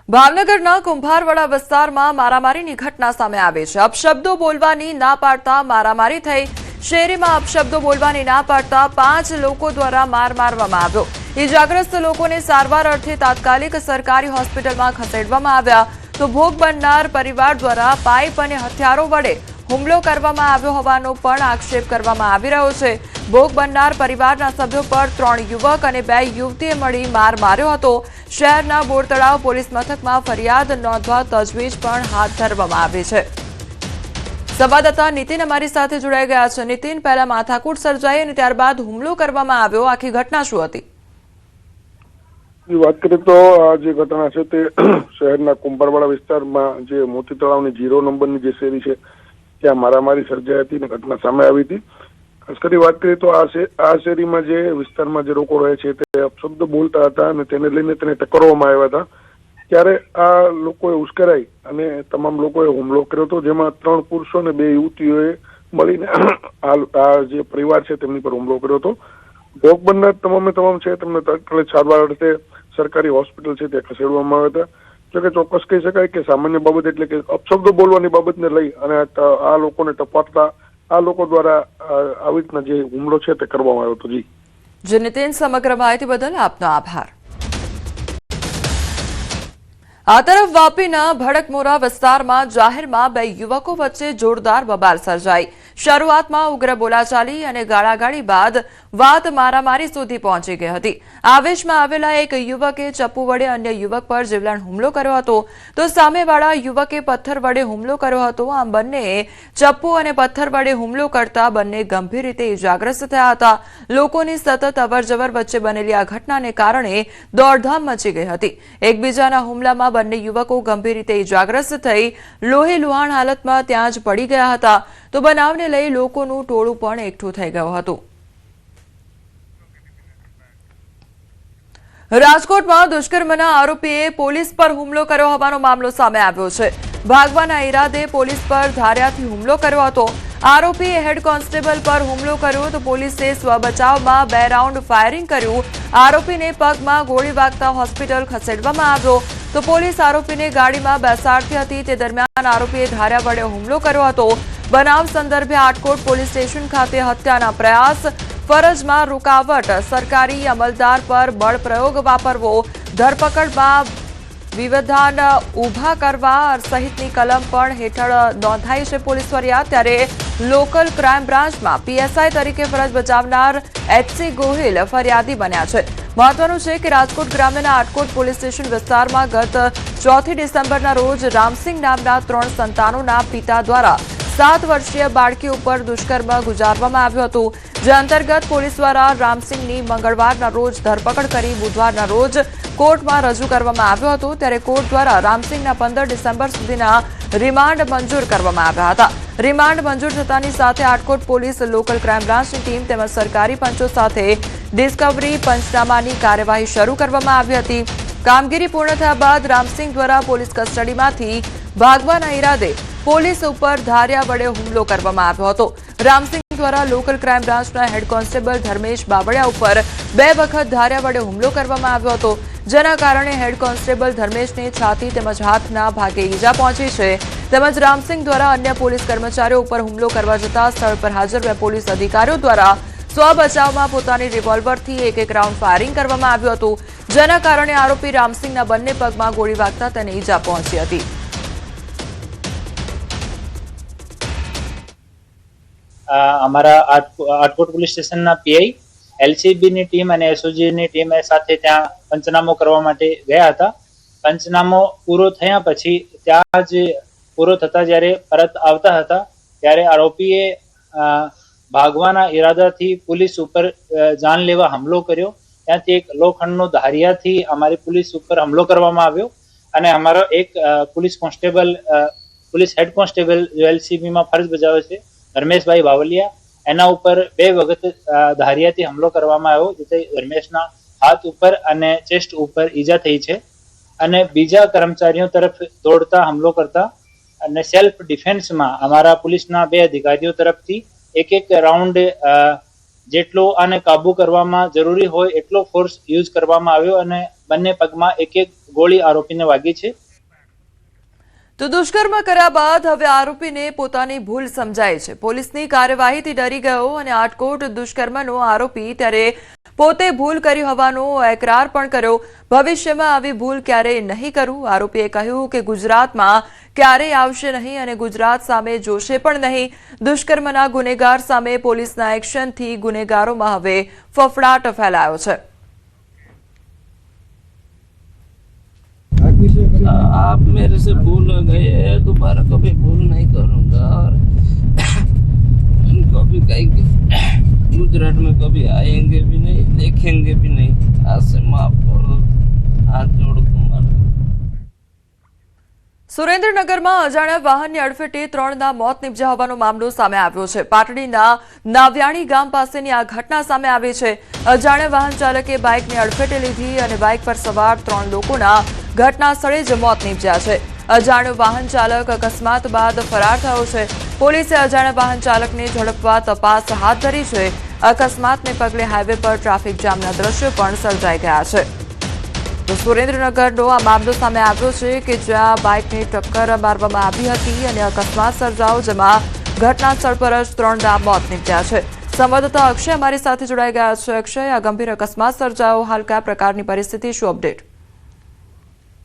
ભાવનગરના કુંભારવાડા વિસ્તારમાં મારામારીની ઘટના સામે આવી છે। અપશબ્દો બોલવાની ના પાડતા મારામારી થઈ। શેરીમાં અપશબ્દો બોલવાની ના પાડતા 5 લોકો દ્વારા માર મારવામાં આવ્યો। ઇજાગ્રસ્ત લોકોને સારવાર અર્થે તાત્કાલિક સરકારી હોસ્પિટલમાં ખસેડવામાં આવ્યા તો ભોગ બનનાર પરિવાર દ્વારા પાઇપ અને હથિયારો વડે હુમલો કરવામાં આવ્યો હોવાનો પણ આક્ષેપ કરવામાં આવી રહ્યો છે। ભોગ બનનાર પરિવારના સભ્યો પર 3 યુવક અને 2 યુવતીએ મળી માર માર્યો હતો। શહેરના બોરતળાવ પોલીસ મથકમાં ફરિયાદ નોંધવા તજવીજ પણ હાથ ધરવામાં આવી છે। સંવાદદાતા નીતિન અમારી સાથે જોડાઈ ગયા છે। નીતિન, પહેલા માથાકૂટ સર્જાઈ અને ત્યારબાદ હુમલો કરવામાં આવ્યો, આખી ઘટના શું હતી? વાત કરીએ તો આ જે ઘટના છે તે શહેરના કુંભારવાડા વિસ્તારમાં જે મોતી તળાવની 0 નંબરની જે શેરી છે ત્યાં મારામારી સર્જાઈ હતી અને ઘટના સામે આવી હતી। ખાસ કરી વાત કરીએ તો આ શેરીમાં જે વિસ્તારમાં જે લોકો રહે છે તે અપશબ્દ બોલતા હતા અને તેને લઈને તેને ટકરવામાં આવ્યા હતા। ત્યારે આ લોકોએ ઉશ્કેરાઈ અને તમામ લોકોએ હુમલો કર્યો હતો, જેમાં 3 પુરુષો અને 2 યુવતીઓએ મળીને આ જે પરિવાર છે તેમની પર હુમલો કર્યો હતો। ભોગ બનનાર તમામ છે તેમને તાત્કાલિક સારવાર અર્થે સરકારી હોસ્પિટલ છે ત્યાં ખસેડવામાં આવ્યા હતા। જોકે ચોક્કસ કહી શકાય કે સામાન્ય બાબત એટલે કે અપશબ્દો બોલવાની બાબતને લઈ અને આ લોકોને ટપાટતા આ લોકો દ્વારા આવી રીતના જે હુમલો છે તે કરવામાં આવ્યો હતો। જી નીતિન, સમગ્ર માહિતી બદલ આપનો આભાર। આ તરફ વાપીના ભડકમોરા વિસ્તારમાં જાહેરમાં 2 યુવકો વચ્ચે જોરદાર બબાલ સર્જાઈ। શરૂઆતમાં ઉગ્ર બોલાચાલી અને ગાળાગાળી બાદ વાત મારામારી સુધી પહોંચી ગઈ હતી। આવેશમાં આવેલા એક યુવકે ચપ્પુ વડે અન્ય યુવક પર જીવલેણ હુમલો કર્યો હતો તો સામેવાળા યુવકે પથ્થર વડે હુમલો કર્યો હતો। આમ બંનેએ ચપ્પુ અને પથ્થર વડે હુમલો કરતા બંને ગંભીર રીતે ઇજાગ્રસ્ત થયા હતા। લોકોની સતત અવરજવર વચ્ચે બનેલી આ ઘટનાને કારણે દોડધામ મચી ગઈ હતી। એકબીજાના હુમલામાં બંને યુવકો ગંભીર રીતે ઇજાગ્રસ્ત થઈ લોહી લુહાણ હાલતમાં ત્યાં જ પડી ગયા હતા તો બનાવને લઈ લોકોનું ટોળું પણ એકઠું થઈ ગયું હતું। રાજકોટમાં દુષ્કર્મના આરોપીએ પોલીસ પર હુમલો કર્યો હોવાનો મામલો સામે આવ્યો છે। ભાગવાના ઈરાદે પોલીસ પર ધારિયાથી હુમલો કર્યો હતો। આરોપીએ હેડ કોન્સ્ટેબલ પર હુમલો કર્યો તો પોલીસે સ્વબચાવમાં 2 રાઉન્ડ ફાયરિંગ કર્યું। આરોપીને પગમાં ગોળી વાગતા હોસ્પિટલ ખસેડવામાં આવ્યો તો પોલીસ આરોપીને ગાડીમાં બેસાડતી હતી તે દરમિયાન આરોપીએ ધારિયા વડે હુમલો કર્યો હતો। બનાવ સંદર્ભે આટકોટ પોલીસ સ્ટેશન ખાતે હત્યાના પ્રયાસ, ફરજમાં રૂકાવટ, સરકારી અમલદાર પર બળ પ્રયોગ વાપરવો, ધરપકડમાં વિવાદાન ઊભા કરવા સહિતની કલમ પણ હેઠળ નોંધાઈ છે પોલીસ ફરિયાદ। ત્યારે લોકલ ક્રાઇમ બ્રાન્ચમાં પીએસઆઈ તરીકે ફરજ બજાવનાર એચસી ગોહિલ ફરિયાદી બન્યા છે। મહત્વનું છે કે રાજકોટ ગ્રામ્યના આટકોટ પોલીસ સ્ટેશન વિસ્તારમાં ગત 4 ડિસેમ્બરના રોજ રામસિંહ નામના 3 સંતાનોના પિતા દ્વારા 7 વર્ષીય બાળકી ઉપર દુષ્કર્મ ગુજારવામાં આવ્યું હતું, જે અંતર્ગત પોલીસ દ્વારા રામસિંહની મંગળવારના રોજ ધરપકડ કરી બુધવારના રોજ કોર્ટમાં રજૂ કરવામાં આવ્યો હતો। ત્યારે કોર્ટ દ્વારા રામસિંહના 15 ડિસેમ્બર સુધીના રિમાન્ડ મંજૂર કરવામાં આવ્યા હતા। રિમાન્ડ મંજૂર થતાની સાથે આટકોટ પોલીસ, લોકલ ક્રાઇમ બ્રાન્ચની ટીમ તેમજ સરકારી પંચો સાથે ડિસ્કવરી પંચનામાની કાર્યવાહી શરૂ કરવામાં આવી હતી। કામગીરી પૂર્ણ થયા બાદ રામસિંહ દ્વારા પોલીસ કસ્ટડીમાંથી ભાગવાના ઈરાદે પોલીસ ઉપર ધારિયા વડે હુમલો કરવામાં આવ્યો હતો। રામસિંહ દ્વારા લોકલ ક્રાઇમ બ્રાન્ચના હેડ કોન્સ્ટેબલ ધર્મેશ બાબડિયા ઉપર 2 વખત ધારિયા વડે હુમલો કરવામાં આવ્યો હતો, જેના કારણે હેડ કોન્સ્ટેબલ ધર્મેશને છાતી તેમજ હાથના ભાગે ઈજા પહોંચી છે। તેમજ રામસિંહ દ્વારા અન્ય પોલીસ કર્મચારીઓ ઉપર હુમલો કરવા જતા સ્થળ પર હાજર 2 પોલીસ અધિકારીઓ દ્વારા સ્વબચાવમાં પોતાની રિવોલ્વરથી 1 રાઉન્ડ ફાયરિંગ કરવામાં આવ્યું હતું, જેના કારણે આરોપી રામસિંહના બંને પગમાં ગોળી વાગતા તેને ઈજા પહોંચી હતી। અમારા આટકોટ પોલીસ સ્ટેશનના પીઆઈ, એલસીબીની ટીમ અને એસઓજીની ટીમ સાથે ત્યાં પંચનામો કરવા માટે ગયા હતા। પંચનામો પૂરો થયા પછી ત્યાં જ પૂરો થતા જ્યારે પરત આવતા હતા ત્યારે આરોપીએ ભાગવાના ઈરાદાથી પોલીસ ઉપર જાનલેવા હુમલો કર્યો। ત્યાંથી એક લોખંડનો ધારિયાથી અમારી પોલીસ ઉપર હુમલો કરવામાં આવ્યો અને અમારો એક police constable, police head constable જો એલસીબીમાં ફરજ બજાવે છે ધર્મેશભાઈ બાવલિયા, એના ઉપર 2 વખત ધારિયાથી હુમલો કરવામાં આવ્યો, જેથી ધર્મેશના હાથ ઉપર અને ચેસ્ટ ઉપર ઈજા થઈ છે અને બીજા કર્મચારીઓ તરફ દોડતા હુમલો કરતા અને સેલ્ફ ડિફેન્સમાં અમારા પોલીસના 2 અધિકારીઓ તરફથી 1 રાઉન્ડ જેટલો આને કાબુ કરવામાં જરૂરી હોય એટલો ફોર્સ યુઝ કરવામાં આવ્યો અને બંને પગમાં 1 ગોળી આરોપીને વાગી છે। તો દુષ્કર્મ કર્યા બાદ હવે આરોપીને પોતાની ભૂલ સમજાય છે। પોલીસની કાર્યવાહીથી ડરી ગયો અને આટકોટ દુષ્કર્મનો આરોપી ત્યારે પોતે ભૂલ કરી હોવાનો એકરાર પણ કર્યો। ભવિષ્યમાં આવી ભૂલ ક્યારેય નહીં કરું, આરોપીએ કહ્યું કે ગુજરાતમાં ક્યારેય આવશે નહીં અને ગુજરાત સામે જોશે પણ નહીં। દુષ્કર્મના ગુનેગાર સામે પોલીસના એક્શનથી ગુનેગારોમાં હવે ફફડાટ ફેલાયો છે। आप मेरे से भूल हो गए हैं, दोबारा कभी भूल नहीं करूंगा और कभी कहीं गुजरात में कभी आएंगे भी नहीं, देखेंगे भी नहीं। आज से माफ कर दो, हाथ जोड़ तुम्हारा। સુરેન્દ્રનગરમાં અજાણ્યા વાહનની અડફેટે 3ના મોત નીપજ્યા હોવાનો મામલો સામે આવ્યો છે। પાટડીના નાવ્યાણી ગામ પાસેની આ ઘટના સામે આવી છે। અજાણ્યા વાહન ચાલકે બાઇકને અડફેટે લીધી અને બાઇક પર સવાર 3 લોકોના ઘટના સ્થળે જ મોત નીપજ્યા છે। અજાણ્યો વાહન ચાલક અકસ્માત બાદ ફરાર થયો છે। પોલીસે અજાણ્યા વાહન ચાલકને ઝડપવા તપાસ હાથ ધરી છે। અકસ્માતને પગલે હાઈવે પર ટ્રાફિક જામના દ્રશ્યો પણ સર્જાઈ ગયા છે। તો સુરેન્દ્રનગરનો આ મામલો સામે આવ્યો છે કે જ્યાં બાઇકને ટક્કર મારવામાં આવી હતી અને અકસ્માત સર્જાયો, જેમાં ઘટના સ્થળ પર જ 3ના મોત નીપજ્યા છે। સંવાદદાતા અક્ષય અમારી સાથે જોડાઈ ગયા છે। અક્ષય, આ ગંભીર અકસ્માત સર્જાયો, હાલ કયા પ્રકારની પરિસ્થિતિ, શું અપડેટ?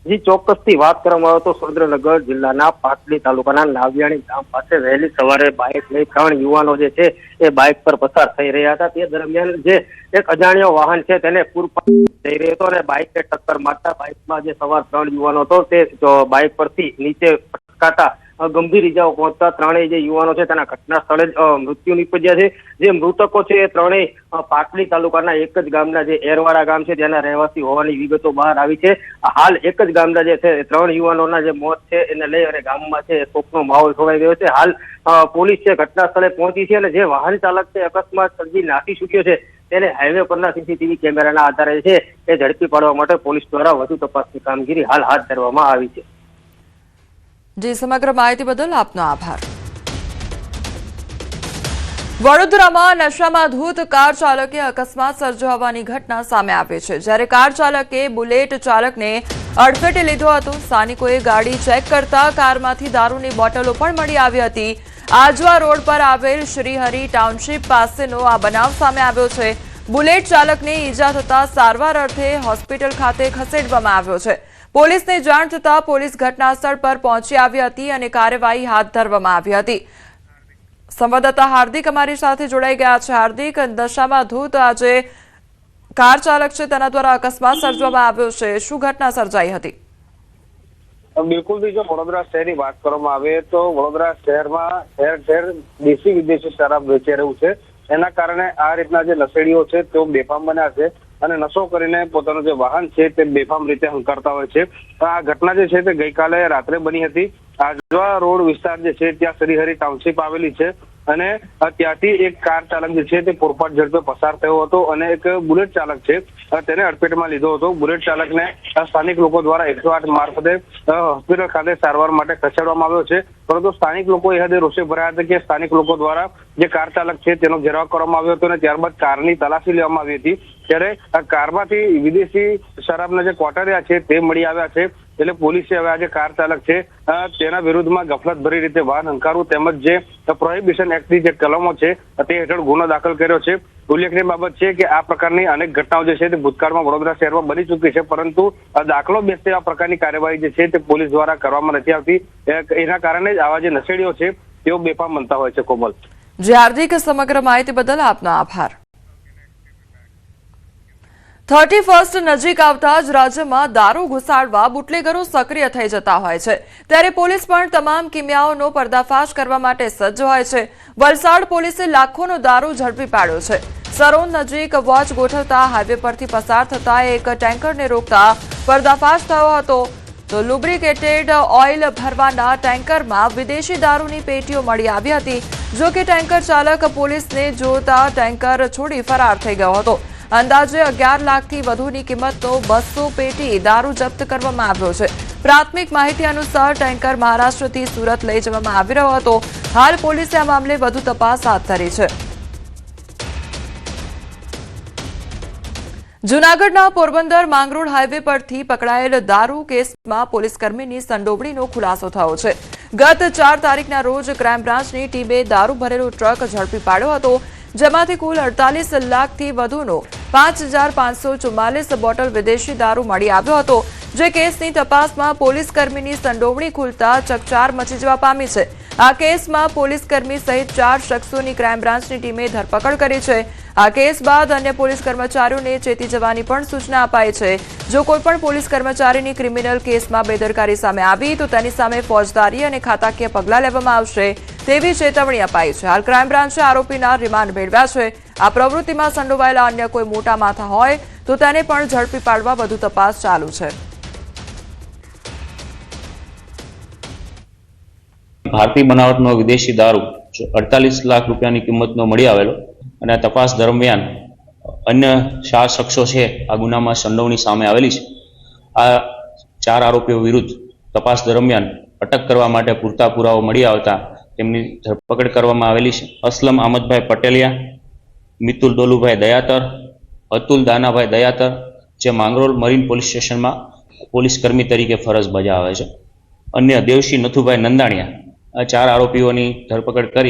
જી, ચોક્કસથી વાત કરવામાં આવે તો સુરેન્દ્રનગર જિલ્લાના પાટડી તાલુકાના નાવ્યાણી ગામ પાસે વહેલી સવારે બાઇક લઈ 3 યુવાનો જે છે એ બાઇક પર પસાર થઈ રહ્યા હતા। તે દરમિયાન જે એક અજાણ્યો વાહન છે તેને પૂરપાટ જઈ રહ્યો હતો અને બાઇકને ટક્કર મારતા બાઇકમાં જે સવાર 3 યુવાનો હતો તે બાઇક પરથી નીચે પટકાતા ગંભીર ઇજાઓ પહોંચતા ત્રણેય જે યુવાનો છે તેના ઘટના સ્થળે જ મૃત્યુ નીપજ્યા છે। જે મૃતકો છે એ ત્રણેય પાટડી તાલુકાના એક જ ગામના જે એરવાડા ગામ છે તેના રહેવાસી હોવાની વિગતો બહાર આવી છે। હાલ એક જ ગામના જે છે 3 યુવાનોના જે મોત છે એને લઈ અને ગામમાં છે શોકનો માહોલ છવાઈ ગયો છે। હાલ પોલીસ છે ઘટના સ્થળે પહોંચી છે અને જે વાહન ચાલક છે અકસ્માત સર્જી નાસી છૂટ્યો છે તેને હાઈવે પરના સીસીટીવી કેમેરાના આધારે છે એ ઝડપી પાડવા માટે પોલીસ દ્વારા વધુ તપાસની કામગીરી હાલ હાથ ધરવામાં આવી છે। જી, સમગ્ર માહિતી બદલ આપનો આભાર। વડોદરામાં નશામાં ધૂત કાર ચાલકે અકસ્માત સર્જ્યો હોવાની ઘટના સામે આવી છે। જ્યારે કાર ચાલકે બુલેટ ચાલકને અડફેટે લીધો હતો। સ્થાનિકોએ ગાડી ચેક કરતા કારમાંથી દારૂની બોટલો પણ મળી આવી હતી। આજવા રોડ પર આવેલ શ્રીહરી ટાઉનશીપ પાસેનો આ બનાવ સામે આવ્યો છે। બુલેટ ચાલકને ઈજા થતા સારવાર અર્થે હોસ્પિટલ ખાતે ખસેડવામાં આવ્યો છે। પોલીસને જાણ થતાં પોલીસ ઘટના સ્થળ પર પહોંચી આવી હતી અને કાર્યવાહી હાથ ધરવામાં આવી હતી। સંવાદદાતા હાર્દિક અમારી સાથે જોડાઈ ગયા છે। હાર્દિક, નશામાં ધૂત આજે કાર ચાલક છે તેના દ્વારા અકસ્માત સર્જવામાં આવ્યો છે, શું ઘટના સર્જાઈ હતી? બિલકુલ, જો વડોદરા શહેરની વાત કરવામાં આવે તો વડોદરા શહેરમાં ઠેર ઠેર દેશી વિદેશી શરાબ વેચાઈ રહ્યું છે। એના કારણે આ રીતના જે નશેડીઓ છે તેઓ બેફામ બન્યા છે અને નશો કરીને પોતાનું જે વાહન છે તે બેફામ રીતે હંકારતા હોય છે। આ ઘટના જે છે તે ગઈકાલે રાત્રે બની હતી। આજવા રોડ વિસ્તાર જે છે ત્યાં શ્રીહરી ટાઉનશીપ આવેલી છે અને ત્યાંથી એક કાર ચાલક જે છે તે પૂરપાટ ઝડપે પસાર થયો હતો અને એક બુલેટ ચાલક છે તેને અડફેટમાં લીધો હતો। બુલેટ ચાલકને સ્થાનિક લોકો દ્વારા 108 મારફતે હોસ્પિટલ ખાતે સારવાર માટે ખસેડવામાં આવ્યો છે। પરંતુ સ્થાનિક લોકો એ હદે રોષે ભરાયા હતા કે સ્થાનિક લોકો દ્વારા જે કાર ચાલક છે તેનો ઘેરાવ કરવામાં આવ્યો હતો અને ત્યારબાદ કારની તલાશી લેવામાં આવી હતી। ત્યારે આ કારમાંથી વિદેશી શરાબના જે કોટરિયા છે તે મળી આવ્યા છે। એટલે પોલીસે હવે આ જે કાર ચાલક છે તેના વિરુદ્ધમાં ગફલતભરી રીતે વાહન હંકારવું તેમજ જે પ્રોહિબિશન એક્ટની જે કલમો છે તે હેઠળ ગુનો દાખલ કર્યો છે। ઉલ્લેખનીય બાબત છે કે આ પ્રકારની અનેક ઘટનાઓ જે છે તે ભૂતકાળમાં વડોદરા શહેરમાં બની ચૂકી છે, પરંતુ દાખલો બેસતે આ પ્રકારની કાર્યવાહી જે છે તે પોલીસ દ્વારા કરવામાં નથી આવતી। એના કારણે જ આવા જે નશેડીઓ છે તેઓ બેફામ બનતા હોય છે। કોમલ, જી હાર્દિક, સમગ્ર માહિતી બદલ આપનો આભાર। 31st નજીક આવતા જ રાજ્યમાં દારૂ ઘુસાડવા બુટલેગરો સક્રિય થઈ જતા હોય છે, ત્યારે પોલીસ પણ તમામ કિમિયાઓનો પર્દાફાશ કરવા માટે સજ્જ હોય છે। વલસાડ પોલીસે લાખોનો દારૂ ઝડપી પાડ્યો છે। સરોન નજીક વોચ ગોઠવતા હાઈવે પરથી પસાર થતા એક ટેન્કરને રોકતા પર્દાફાશ થયો હતો। તો લુબ્રિકેટેડ ઓઇલ ભરવાના ટેન્કરમાં વિદેશી દારૂની પેટીઓ મળી આવી હતી। જો કે ટેન્કર ચાલક પોલીસને જોતા ટેન્કર છોડી ફરાર થઈ ગયો હતો। અંદાજે 11 લાખથી વધુની કિંમતનો 200 પેટી દારૂ જપ્ત કરવામાં આવ્યો છે। પ્રાથમિક માહિતી અનુસાર ટેન્કર મહારાષ્ટ્રથી સુરત લઈ જવામાં આવી રહ્યો હતો। હાલ પોલીસે આ મામલે વધુ તપાસ હાથ ધરી છે। જૂનાગઢના પોરબંદર માંગરોળ હાઈવે પરથી પકડાયેલ દારૂ કેસમાં પોલીસકર્મીની સંડોવણીનો ખુલાસો થયો છે. ગત 4 તારીખના રોજ ક્રાઇમ બ્રાન્ચની ટીમે દારૂ ભરેલો ટ્રક ઝડપી પાડ્યો હતો, જેમાંથી કુલ 48 લાખથી વધુનો 5544 બોટલ વિદેશી દારૂ મળી આવ્યો હતો. જે કેસની તપાસમાં પોલીસકર્મીની સંડોવણી ખુલતા ચકચાર મચી જવા પામી છે. આ કેસમાં પોલીસકર્મી સહિત 4 શખ્સોની ક્રાઇમ બ્રાન્ચની ટીમે ધરપકડ કરી છે. આ કેસ બાદ અન્ય પોલીસ કર્મચારીઓને ચેતી જવાની પણ સૂચના અપાઈ છે. જો કોઈપણ પોલીસ કર્મચારીની ક્રિમિનલ કેસમાં બેદરકારી સામે આવી તો તેની સામે ફોજદારી અને ખાતાકીય પગલાં લેવામાં આવશે તેવી ચેતવણી અપાઈ છે. હાલ ક્રાઇમ બ્રાન્ચે આરોપીના રિમાન્ડ મેળવ્યા છે. આ પ્રવૃત્તિમાં સંડોવાયેલા અન્ય કોઈ મોટા માથા હોય તો તેને પણ ઝડપી પાડવા વધુ તપાસ ચાલુ છે. ભારતીય બનાવટનો વિદેશી દારૂ 48 લાખ રૂપિયાની કિંમતનો મળી આવેલો અને તપાસ દરમિયાન અન્ય 4 શખ્સો છે આ ગુનામાં સંડોવણી સામે આવેલી છે. આ 4 આરોપીઓ વિરુદ્ધ તપાસ દરમિયાન અટક કરવા માટે પૂરતા પુરાવો મળી આવતા તેમની ધરપકડ કરવામાં આવેલી છે. અસલમ અહમદભાઈ પટેલિયા, મિતુલ દોલુભાઈ દયાતર, અતુલ દાનાભાઈ દયાતર, જે માંગરોળ મરીન પોલીસ સ્ટેશનમાં પોલીસ કર્મી તરીકે ફરજ બજાવે છે. અન્ય દેવશી નથુભાઈ નંદાણીયા, આ 4 આરોપીઓની ધરપકડ કરી